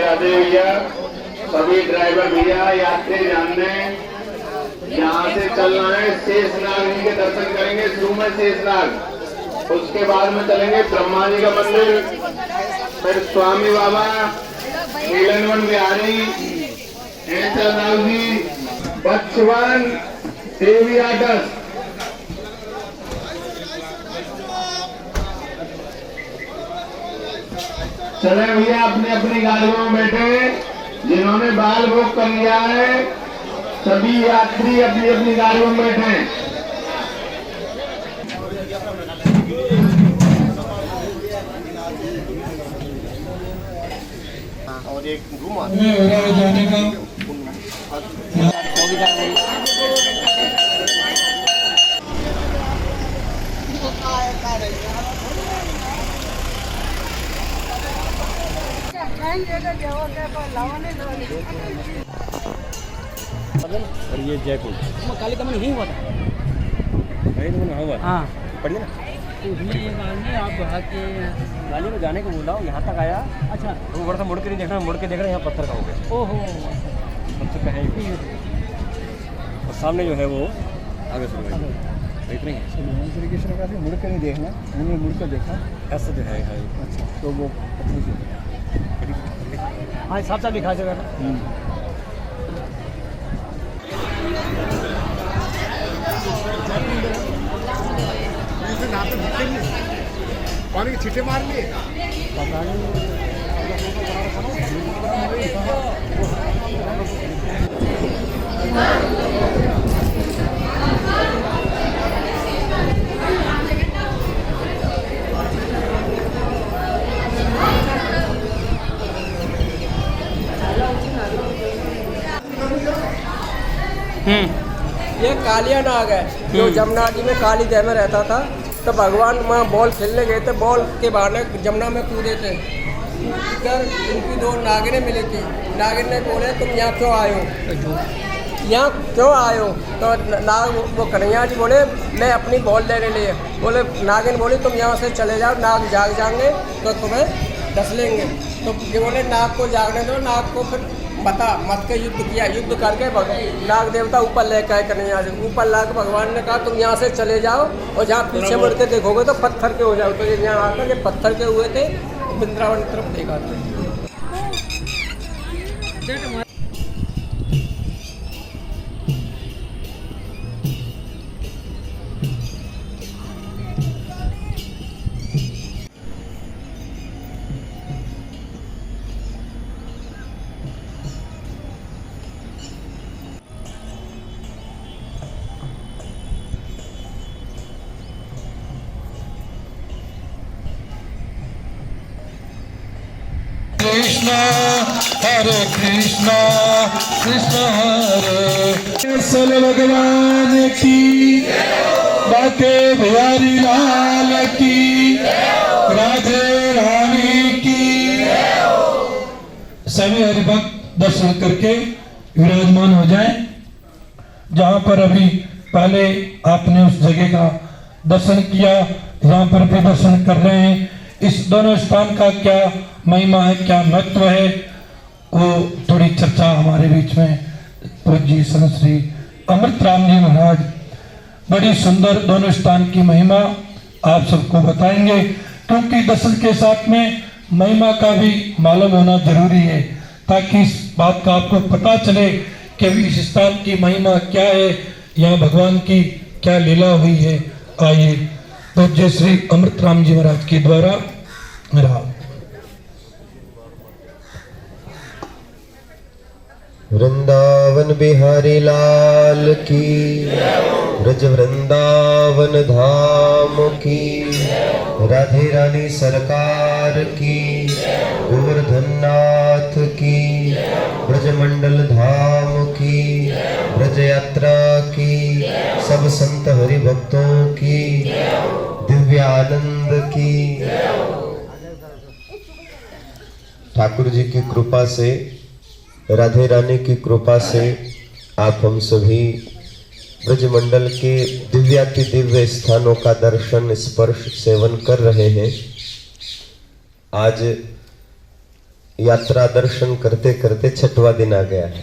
राधे भैया। सभी ड्राइवर भैया, यात्री ध्यान दें, यहाँ से चलना है शेषनाग जी के दर्शन करेंगे, शुरू में शेषनाग, उसके बाद में चलेंगे ब्रह्मा जी का मंदिर, फिर स्वामी बाबा, नीलनवन बिहारी, नाग जी, बच्चवन, देवी आदर्श। चले भैया अपनी अपनी गाड़ियों में बैठे, जिन्होंने बाल बुक कर लिया है सभी यात्री अपनी अपनी गाड़ियों में बैठे। और एक घुमा जाने का और ये जयपुर काली कमन ही हुआ था। हाँ पढ़िए ना, आप के गाली में जाने को बोला हूँ, यहाँ तक आया। अच्छा तो थोड़ा सा मुड़ के नहीं देखना, मुड़ के देख रहे हैं यहाँ पत्थर का हो गया। ओहो सबसे कहें और सामने जो है वो आगे शुरू इतना ही श्री कृष्ण का मुड़ के नहीं देखना, उन्होंने मुड़ के देखा ऐसा तो है। अच्छा तो वो हाँ साफ साफ दिखा देगा। पानी के छींटे मार लिए ये कालिया नाग है जो जमुना जी में काली दह में रहता था। तो भगवान वहाँ बॉल खेलने गए थे, बॉल के बहाने जमुना में कूदे थे। कर उनकी दो नागिनें मिली थी। नागिन ने बोले तुम यहाँ क्यों आए हो, यहाँ क्यों आए हो? तो नाग वो कन्हैया जी बोले मैं अपनी बॉल लेने लिए। बोले नागिन बोली तुम यहाँ से चले जाओ, नाग जाग जाएंगे तो तुम्हें डस लेंगे। तो ये बोले नाग को जागने दो। नाग को फिर बता मत के युद्ध किया, युद्ध करके नाग देवता ऊपर लेकर आए कन्हैया जी। ऊपर लाकर भगवान ने कहा तुम यहाँ से चले जाओ और जहाँ पीछे मुड़ के देखोगे तो पत्थर के हो जाओ। तो ये यहाँ आकर ये पत्थर के हुए थे, वृंदावन की तरफ देखा था। कृष्ण हरे कृष्ण कृष्ण हरे सल भगवान की, बाके बिहारी लाल की, राधे रानी की। सभी हरिभक्त दर्शन करके विराजमान हो जाएं। जहाँ पर अभी पहले आपने उस जगह का दर्शन किया, यहाँ पर भी दर्शन कर रहे हैं। इस दोनों स्थान का क्या महिमा है, क्या महत्व है, वो थोड़ी चर्चा हमारे बीच में पूज्य संत श्री अमृत राम जी महाराज बड़ी सुंदर दोनों स्थान की महिमा आप सबको बताएंगे। क्योंकि दर्शन के साथ में महिमा का भी मालूम होना जरूरी है, ताकि इस बात का आपको पता चले कि इस स्थान की महिमा क्या है, यहाँ भगवान की क्या लीला हुई है। आइए पूज्य श्री अमृत राम जी महाराज के द्वारा मेरा वृंदावन बिहारी लाल की, ब्रज वृंदावन धाम की, राधे रानी सरकार की, गोवर्धन नाथ की, ब्रजमंडल धाम की, ब्रज यात्रा की, सब संत हरि भक्तों की, दिव्यानंद की। ठाकुर जी की कृपा से, राधे रानी की कृपा से आप हम सभी ब्रजमंडल के दिव्याति दिव्य स्थानों का दर्शन, स्पर्श, सेवन कर रहे हैं। आज यात्रा दर्शन करते करते 6वां दिन आ गया है।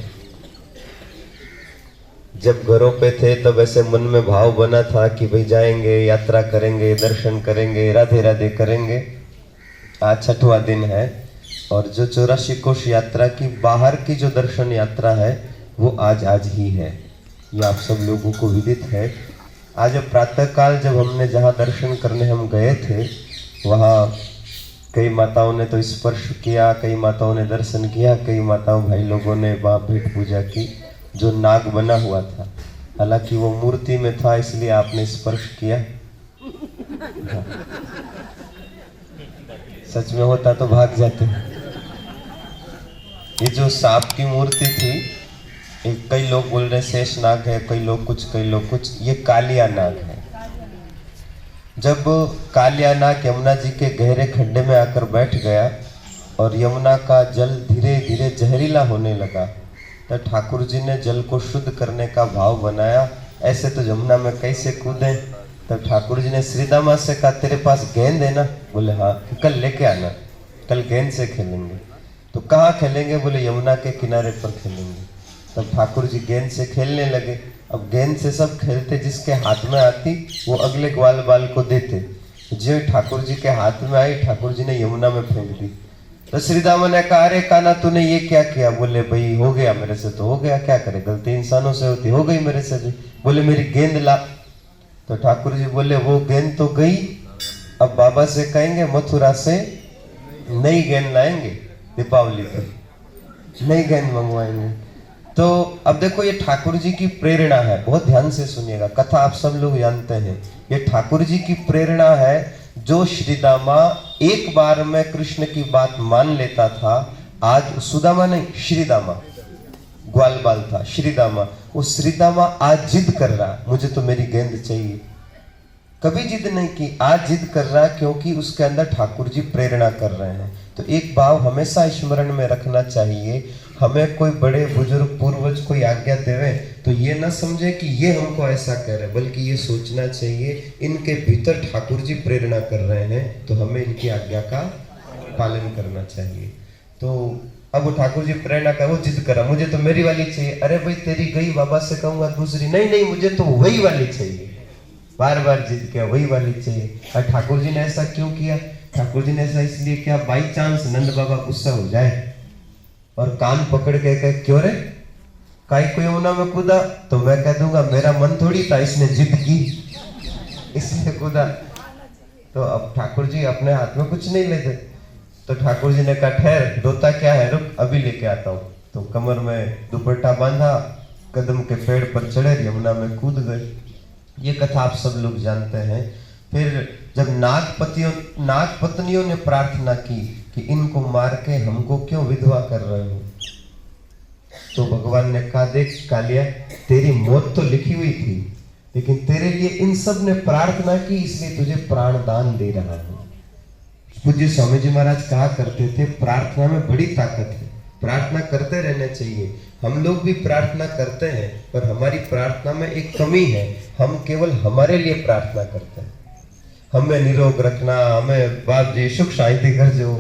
जब घरों पे थे तब ऐसे मन में भाव बना था कि भाई जाएंगे, यात्रा करेंगे, दर्शन करेंगे, राधे राधे करेंगे। आज 6वां दिन है और जो 84 कोश यात्रा की बाहर की जो दर्शन यात्रा है वो आज ही है। ये आप सब लोगों को विदित है। आज प्रातःकाल जब हमने जहाँ दर्शन करने हम गए थे वहाँ कई माताओं ने तो स्पर्श किया, कई माताओं ने दर्शन किया, कई माताओं भाई लोगों ने वहाँ भेंट पूजा की। जो नाग बना हुआ था, हालांकि वो मूर्ति में था इसलिए आपने स्पर्श किया। सच में होता तो भाग जाते। ये जो सांप की मूर्ति थी, कई लोग बोल रहे शेष नाग है, कई लोग कुछ, ये कालिया नाग है। जब कालिया नाग यमुना जी के गहरे खड्डे में आकर बैठ गया और यमुना का जल धीरे धीरे जहरीला होने लगा तो ठाकुर जी ने जल को शुद्ध करने का भाव बनाया। ऐसे तो यमुना में कैसे कूदें, तो ठाकुर जी ने श्रीदामा से कहा तेरे पास गेंद है ना? बोले हाँ। कल लेके आना, कल गेंद से खेलेंगे। तो कहाँ खेलेंगे? बोले यमुना के किनारे पर खेलेंगे। तब ठाकुर जी गेंद से खेलने लगे। अब गेंद से सब खेलते, जिसके हाथ में आती वो अगले ग्वाल बाल को देते। जो ठाकुर जी के हाथ में आई, ठाकुर जी ने यमुना में फेंक दी। तो श्रीदामा ने कहा अरे कान्हा तूने ये क्या किया? बोले भाई हो गया मेरे से, तो हो गया, क्या करे, गलती इंसानों से होती, हो गई मेरे से भी। बोले मेरी गेंद ला। तो ठाकुर जी बोले वो गेंद तो गई, अब बाबा से कहेंगे मथुरा से नई गेंद लाएंगे, दीपावली पर नई गेंद मंगवाएंगे। तो अब देखो ये ठाकुर जी की प्रेरणा है, बहुत ध्यान से सुनिएगा, कथा आप सब लोग जानते हैं। ये ठाकुर जी की प्रेरणा है। जो श्रीदामा एक बार में कृष्ण की बात मान लेता था, आज सुदामा नहीं, श्रीदामा ग्वाल बाल था, श्रीदामा, वो श्रीदामा आज जिद कर रहा मुझे तो मेरी गेंद चाहिए। कभी जिद नहीं की, आज जिद कर रहा क्योंकि उसके अंदर ठाकुर जी प्रेरणा कर रहे हैं। तो एक भाव हमेशा स्मरण में रखना चाहिए, हमें कोई बड़े बुजुर्ग पूर्वज कोई आज्ञा देवे तो ये ना समझे कि ये हमको ऐसा कह रहे, बल्कि ये सोचना चाहिए इनके भीतर ठाकुर जी प्रेरणा कर रहे हैं तो हमें इनकी आज्ञा का पालन करना चाहिए। तो अब वो ठाकुर जी प्रेरणा का, वो जिद करा मुझे तो मेरी वाली चाहिए। अरे भाई तेरी गई, बाबा से कहूंगा दूसरी, नहीं मुझे तो वही वाली चाहिए। बार बार जिद किया, वही वाली चाहिए। और ठाकुर जी ने ऐसा क्यों किया? ठाकुर जी ने ऐसा इसलिए किया, बाई चांस नंद बाबा गुस्सा हो जाए और कान पकड़ के कहे क्यों रे काई को यमुना में कूदा, तो मैं कह दूंगा मेरा मन थोड़ी था, इसने जिद की इसलिए कूदा। तो अब ठाकुर जी अपने हाथ में कुछ नहीं लेते। तो ठाकुर जी ने कहा ठहर, रोता क्या है, रुक अभी लेके आता हूँ। तो कमर में दुपट्टा बांधा, कदम के पेड़ पर चढ़े, यमुना में कूद गए। ये कथा आप सब लोग जानते हैं। फिर जब नाग पत्नियों ने प्रार्थना की कि इनको मार के हमको क्यों विधवा कर रहे हो, तो भगवान ने कहा देख कालिया, तेरी मौत तो लिखी हुई थी, लेकिन तेरे लिए इन सब ने प्रार्थना की, इसलिए तुझे प्राण दान दे रहा हूं। पूज्य स्वामी जी महाराज कहा करते थे प्रार्थना में बड़ी ताकत है, प्रार्थना करते रहना चाहिए। हम लोग भी प्रार्थना करते हैं, पर हमारी प्रार्थना में एक कमी है, हम केवल हमारे लिए प्रार्थना करते हैं। हमें निरोग रखना, हमें बाप जी सुख शांति कर जो,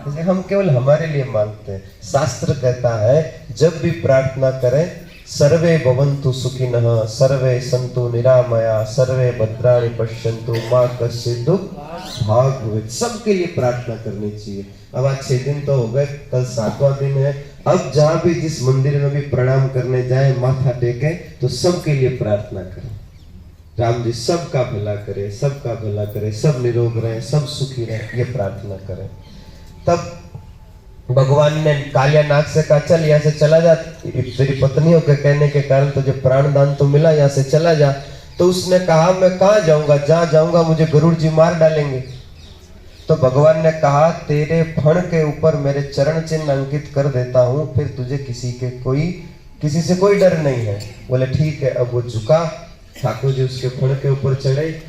जैसे हम केवल हमारे लिए मांगते हैं। शास्त्र कहता है जब भी प्रार्थना करें, सर्वे भवन्तु सुखिनः, सर्वे सन्तु निरामया, सर्वे भद्राणि पश्यन्तु, मां कश्चित् दुःख भाग् भवेत्। सबके लिए प्रार्थना करनी चाहिए। अब आज 6 दिन तो हो गए, कल 7वां दिन है। अब जहां भी जिस मंदिर में भी प्रणाम करने जाए, माथा टेके, तो सबके लिए प्रार्थना करें। राम जी सबका भला करे, सबका भला करे, सब निरोग रहे, सब सुखी रहे, ये प्रार्थना करें। तब भगवान ने कालिया नाग से कहा चल यहाँ से चला जा, तेरी पत्नियों के कहने के कारण तुझे प्राण दान तो मिला, यहाँ से चला जा। तो उसने कहा मैं कहाँ जाऊंगा, जहाँ जाऊंगा मुझे गरुड़ जी मार डालेंगे। तो भगवान ने कहा तेरे फण के ऊपर मेरे चरण चिन्ह अंकित कर देता हूँ, फिर तुझे किसी से कोई डर नहीं है। बोले ठीक है। अब वो झुका, ठाकुर जी उसके फण के ऊपर चढ़े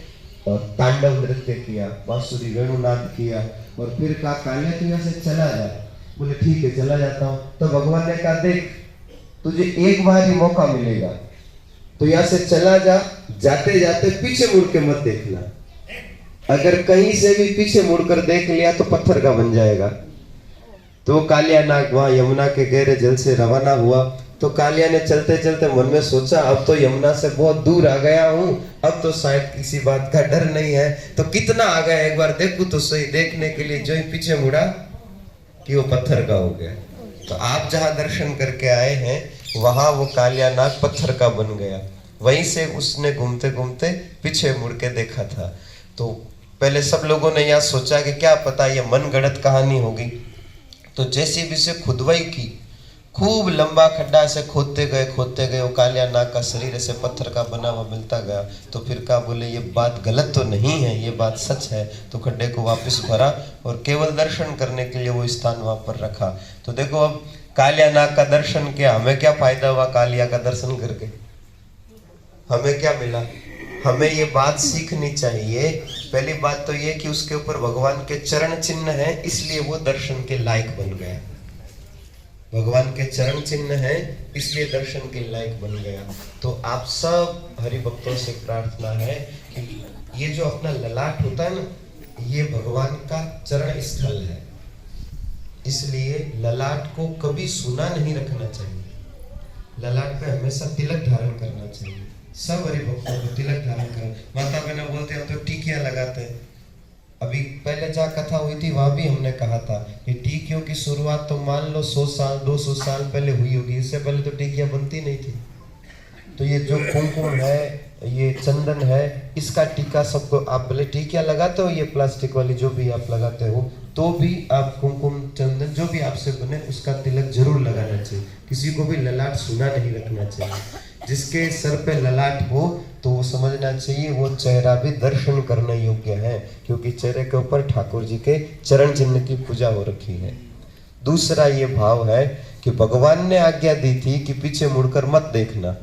और तांडव नृत्य किया, बांसुरी वेणुनाद किया, और फिर कहा कालिया तू यहाँ से चला जा। बोले ठीक है चला जाता हूँ। तो भगवान ने कहा देख तुझे एक बार ही मौका मिलेगा, तो यहाँ से चला जा, जाते जाते पीछे मुड़ के मत देखना। अगर कहीं से भी पीछे मुड़कर देख लिया तो पत्थर का बन जाएगा। तो कालिया नाग वहां यमुना के गहरे जल से रवाना हुआ। तो कालिया ने चलते चलते मन में सोचा, अब तो यमुना से बहुत दूर आ गया हूँ, अब तो शायद किसी बात का डर नहीं है। तो कितना आ गया एक बार देखूं तो सही। देखने के लिए जो ही पीछे मुड़ा कि वो पत्थर का हो गया। तो आप जहाँ दर्शन करके आए हैं वहां वो कालिया नाग पत्थर का बन गया। वहीं से उसने घूमते घूमते पीछे मुड़ के देखा था। तो पहले सब लोगों ने यहाँ सोचा कि क्या पता ये मन गढ़ंत कहानी होगी। तो जैसे भी से खुदवाई की, खूब लंबा खड्डा से खोदते गए वो कालिया नाग का शरीर ऐसे पत्थर का बना हुआ मिलता गया। तो फिर कहा बोले ये बात गलत तो नहीं है, ये बात सच है। तो खड्डे को वापस भरा और केवल दर्शन करने के लिए वो स्थान वहां पर रखा। तो देखो अब कालिया नाग का दर्शन किया, हमें क्या फायदा हुआ कालिया का दर्शन करके? हमें क्या मिला? हमें ये बात सीखनी चाहिए। पहली बात तो ये कि उसके ऊपर भगवान के चरण चिन्ह है, इसलिए वो दर्शन के लायक बन गया। भगवान के चरण चिन्ह है इसलिए दर्शन के लायक बन गया। तो आप सब हरि भक्तों से प्रार्थना है कि ये जो अपना ललाट होता है ना, ये भगवान का चरण स्थल है, इसलिए ललाट को कभी सूना नहीं रखना चाहिए। ललाट पे हमेशा तिलक धारण करना चाहिए। सब हरि भक्तों को तिलक धारण कर, माता बहना बोलते हैं तो टिकिया लगाते हैं। अभी पहले जहाँ कथा हुई थी वहां भी हमने कहा था कि टिकियों की शुरुआत तो मान लो 100 साल 200 साल पहले हुई होगी, इससे पहले तो टिकिया बनती नहीं थी। तो ये जो कुमकुम है, ये चंदन है, इसका टीका सबको, आप भले टिकिया लगाते हो ये प्लास्टिक वाली जो भी आप लगाते हो, तो भी आप कुमकुम चंदन जो भी आपसे बने उसका तिलक जरूर लगाना चाहिए। किसी को भी ललाट सूना नहीं रखना चाहिए। जिसके सर पे ललाट हो तो वो समझना चाहिए वो चेहरा भी दर्शन करने योग्य है, क्योंकि चेहरे के ऊपर ठाकुर जी के चरण चिन्ह की पूजा हो रखी है। दूसरा ये भाव है कि भगवान ने आज्ञा दी थी कि पीछे मुड़कर मत देखना।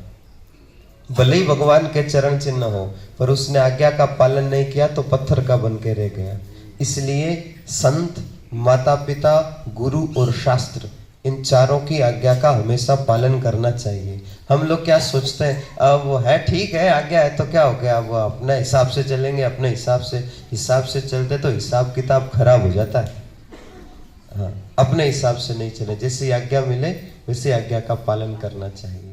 भले ही भगवान के चरण चिन्ह हो, पर उसने आज्ञा का पालन नहीं किया तो पत्थर का बन के रह गया। इसलिए संत, माता पिता, गुरु और शास्त्र, इन चारों की आज्ञा का हमेशा पालन करना चाहिए। हम लोग क्या सोचते हैं, अब वो है ठीक है, आज्ञा है तो क्या हो गया, अब अपने हिसाब से चलेंगे, अपने हिसाब से चलते तो हिसाब किताब खराब हो जाता है। हाँ, अपने हिसाब से नहीं चले, जैसी आज्ञा मिले वैसे आज्ञा का पालन करना चाहिए।